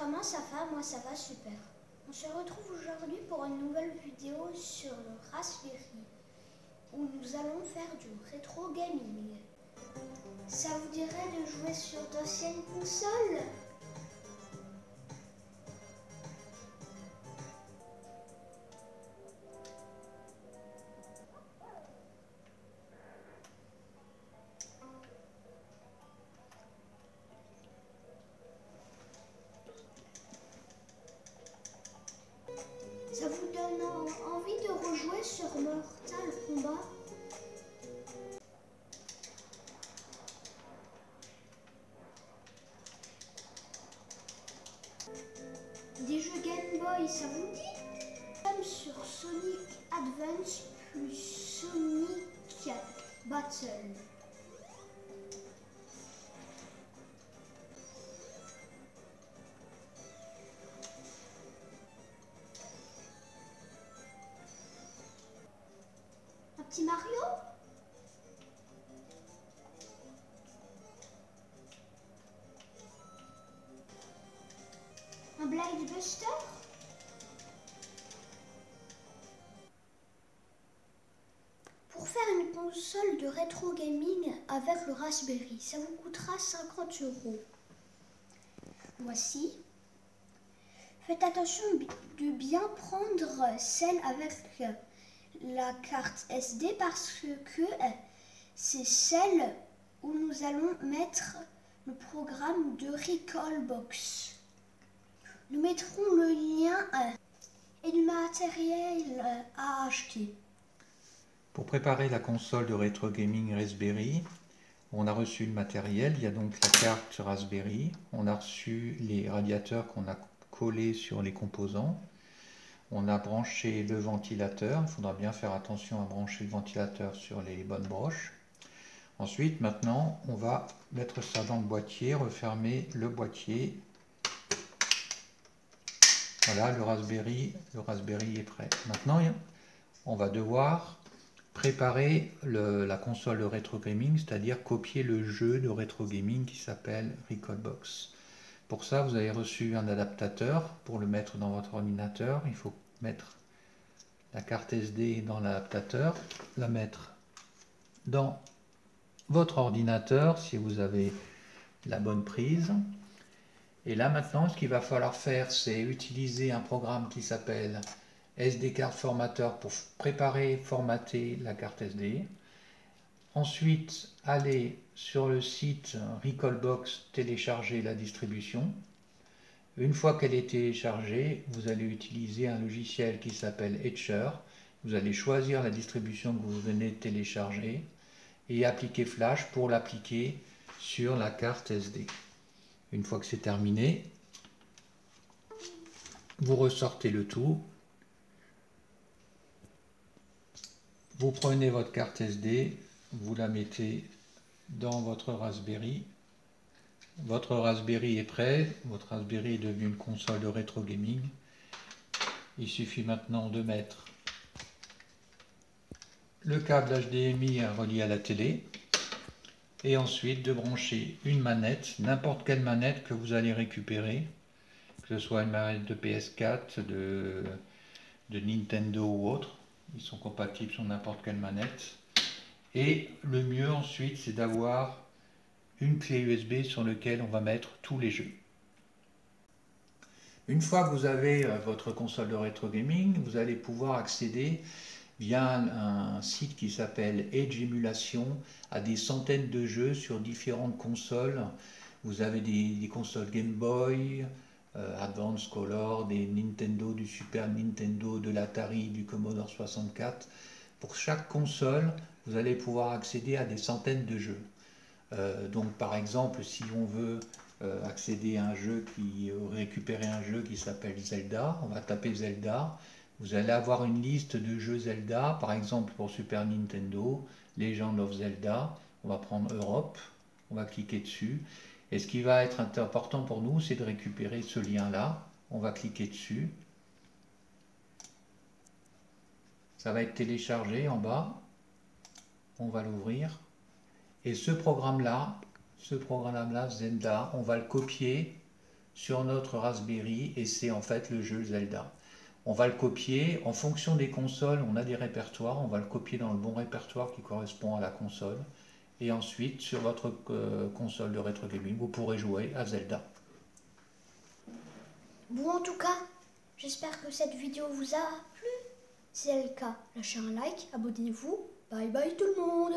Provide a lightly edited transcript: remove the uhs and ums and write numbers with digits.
Comment ça va? Moi ça va super. On se retrouve aujourd'hui pour une nouvelle vidéo sur le Raspberry où nous allons faire du rétro gaming. Ça vous dirait de jouer sur d'anciennes consoles? Ça vous donne envie de rejouer sur Mortal Kombat? Des jeux Game Boy, ça vous dit? Comme sur Sonic Advance plus Sonic Battle. Un petit Mario? Un Blade Buster? Pour faire une console de rétro gaming avec le Raspberry, ça vous coûtera 50 €. Voici. Faites attention de bien prendre celle avec la carte SD parce que c'est celle où nous allons mettre le programme de Recalbox. Nous mettrons le lien et du matériel à acheter. Pour préparer la console de rétro gaming Raspberry, on a reçu le matériel. Il y a donc la carte Raspberry. On a reçu les radiateurs qu'on a collés sur les composants. On a branché le ventilateur. Il faudra bien faire attention à brancher le ventilateur sur les bonnes broches. Ensuite, maintenant, on va mettre ça dans le boîtier, refermer le boîtier. Voilà, le Raspberry est prêt. Maintenant, on va devoir préparer la console de rétro gaming, c'est-à-dire copier le jeu de rétro gaming qui s'appelle Recalbox. Pour ça, vous avez reçu un adaptateur pour le mettre dans votre ordinateur. Il faut mettre la carte SD dans l'adaptateur, la mettre dans votre ordinateur si vous avez la bonne prise. Et là maintenant, ce qu'il va falloir faire, c'est utiliser un programme qui s'appelle SD Card Formateur pour préparer, formater la carte SD. Ensuite, aller sur le site Recalbox, télécharger la distribution. Une fois qu'elle est téléchargée, vous allez utiliser un logiciel qui s'appelle Etcher. Vous allez choisir la distribution que vous venez de télécharger et appliquer Flash pour l'appliquer sur la carte SD. Une fois que c'est terminé, vous ressortez le tout. Vous prenez votre carte SD, vous la mettez dans votre Raspberry. Votre Raspberry est prêt. Votre Raspberry est devenu une console de rétro gaming. Il suffit maintenant de mettre le câble HDMI relié à la télé. Et ensuite de brancher une manette, n'importe quelle manette que vous allez récupérer, que ce soit une manette de PS4, de Nintendo ou autre, ils sont compatibles sur n'importe quelle manette. Et le mieux ensuite, c'est d'avoir une clé USB sur laquelle on va mettre tous les jeux. Une fois que vous avez votre console de rétro gaming, vous allez pouvoir accéder via un site qui s'appelle Edge Emulation à des centaines de jeux sur différentes consoles. Vous avez des consoles Game Boy, Advance Color, des Nintendo, du Super Nintendo, de l'Atari, du Commodore 64. Pour chaque console, vous allez pouvoir accéder à des centaines de jeux. Donc par exemple, si on veut accéder à un jeu, récupérer un jeu qui s'appelle Zelda, on va taper Zelda. Vous allez avoir une liste de jeux Zelda, par exemple pour Super Nintendo, Legend of Zelda. On va prendre Europe, on va cliquer dessus. Et ce qui va être important pour nous, c'est de récupérer ce lien-là. On va cliquer dessus. Ça va être téléchargé en bas. On va l'ouvrir. Et ce programme-là, Zelda, on va le copier sur notre Raspberry et c'est en fait le jeu Zelda. On va le copier, en fonction des consoles, on a des répertoires, on va le copier dans le bon répertoire qui correspond à la console. Et ensuite, sur votre console de rétro gaming, vous pourrez jouer à Zelda. Bon, en tout cas, j'espère que cette vidéo vous a plu. Si c'est le cas, lâchez un like, abonnez-vous. Bye bye tout le monde.